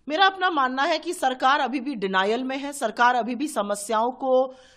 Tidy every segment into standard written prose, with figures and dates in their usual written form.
मेरा अपना मानना है कि सरकार अभी भी डिनायल में है। सरकार अभी भी समस्याओं को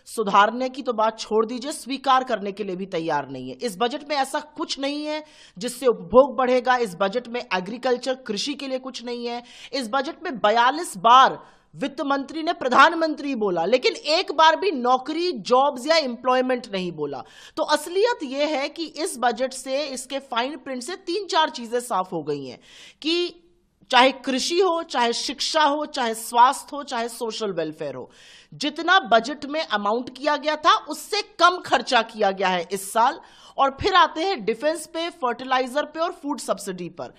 सुधारने की तो बात छोड़ दीजिए, स्वीकार करने के लिए भी तैयार नहीं है। इस बजट में ऐसा कुछ नहीं है जिससे उपभोग बढ़ेगा। इस बजट में एग्रीकल्चर, कृषि के लिए कुछ नहीं है। इस बजट में 42 बार वित्त मंत्री ने प्रधानमंत्री बोला, लेकिन एक बार भी नौकरी, जॉब्स या एम्प्लॉयमेंट नहीं बोला। तो असलियत यह है कि इस बजट से, इसके फाइन प्रिंट से 3-4 चीजें साफ हो गई हैं कि चाहे कृषि हो, चाहे शिक्षा हो, चाहे स्वास्थ्य हो, चाहे सोशल वेलफेयर हो, जितना बजट में अमाउंट किया गया था उससे कम खर्चा किया गया है इस साल। और फिर आते हैं डिफेंस पे, फर्टिलाइजर पे और फूड सब्सिडी पर।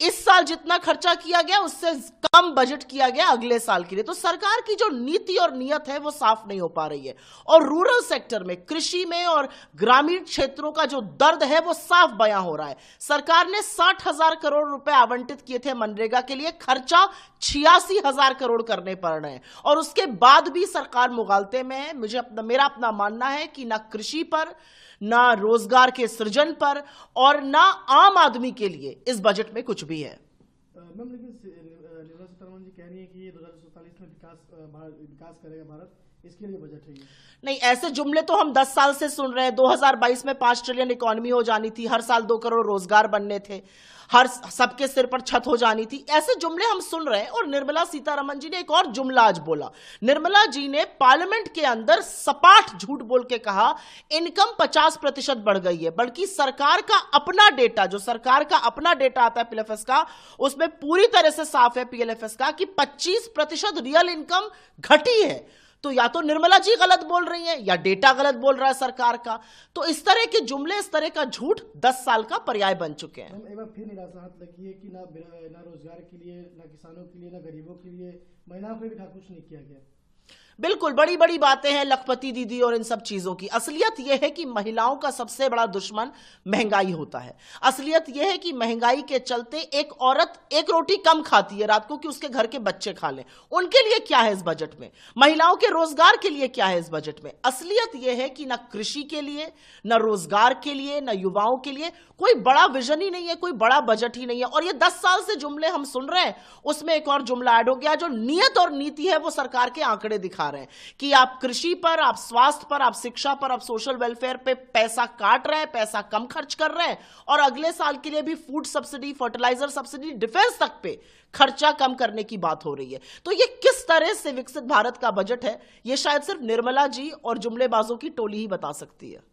इस साल जितना खर्चा किया गया उससे कम बजट किया गया अगले साल के लिए। तो सरकार की जो नीति और नियत है वो साफ नहीं हो पा रही है। और रूरल सेक्टर में, कृषि में और ग्रामीण क्षेत्रों का जो दर्द है वो साफ बयां हो रहा है। सरकार ने 60,000 करोड़ रुपए आवंटित किए थे मनरेगा के लिए, खर्चा 86,000 करोड़ करने पड़ रहे हैं और उसके बाद भी सरकार मुगालते में है। मेरा अपना मानना है कि ना कृषि पर, ना रोजगार के सृजन पर और ना आम आदमी के लिए इस बजट में कुछ भी है। मैम, लेकिन निर्मला सीतारमण जी कह रही है कि ये 2047 में विकास करेगा भारत, इसके लिए बजट है ये। नहीं, ऐसे जुमले तो हम 10 साल से सुन रहे हैं। 2022 में 5 ट्रिलियन इकोनॉमी हो जानी थी, हर साल 2 करोड़ रोजगार बनने थे, हर सबके सिर पर छत हो जानी थी। ऐसे जुमले हम सुन रहे हैं। और निर्मला सीतारमण जी ने एक और जुमला आज बोला। निर्मला जी ने पार्लियामेंट के अंदर सपाट झूठ बोल के कहा इनकम 50% बढ़ गई है। बल्कि सरकार का अपना डेटा, जो सरकार का अपना डेटा आता है पीएलएफएस का, उसमें पूरी तरह से साफ है पीएलएफएस का कि 25% रियल इनकम घटी है। तो या तो निर्मला जी गलत बोल रही हैं या डेटा गलत बोल रहा है सरकार का। तो इस तरह के जुमले, इस तरह का झूठ 10 साल का पर्याय बन चुके हैं। एक बार फिर निराशा हाथ लगी है कि ना रोजगार के लिए, ना किसानों के लिए, ना गरीबों के लिए, महिलाओं के लिए कुछ नहीं किया गया। बिल्कुल, बड़ी बड़ी बातें हैं लखपति दीदी और इन सब चीजों की। असलियत यह है कि महिलाओं का सबसे बड़ा दुश्मन महंगाई होता है। असलियत यह है कि महंगाई के चलते एक औरत एक रोटी कम खाती है रात को कि उसके घर के बच्चे खा लें। उनके लिए क्या है इस बजट में? महिलाओं के रोजगार के लिए क्या है इस बजट में? असलियत यह है कि ना कृषि के लिए, ना रोजगार के लिए, ना युवाओं के लिए कोई बड़ा विजन ही नहीं है, कोई बड़ा बजट ही नहीं है। और ये 10 साल से जुमले हम सुन रहे हैं, उसमें एक और जुमला ऐड हो गया। जो नियत और नीति है वो सरकार के आंकड़े दिखा रहे हैं कि आप कृषि पर, आप स्वास्थ्य पर, आप शिक्षा पर, आप सोशल वेलफेयर पे पैसा काट रहे हैं, पैसा कम खर्च कर रहे हैं। और अगले साल के लिए भी food subsidy, fertiliser subsidy, defence तक पे खर्चा कम करने की बात हो रही है। तो ये किस तरह से विकसित भारत का बजट है, ये शायद सिर्फ निर्मला जी और जुमलेबाजों की टोली ही बता सकती है।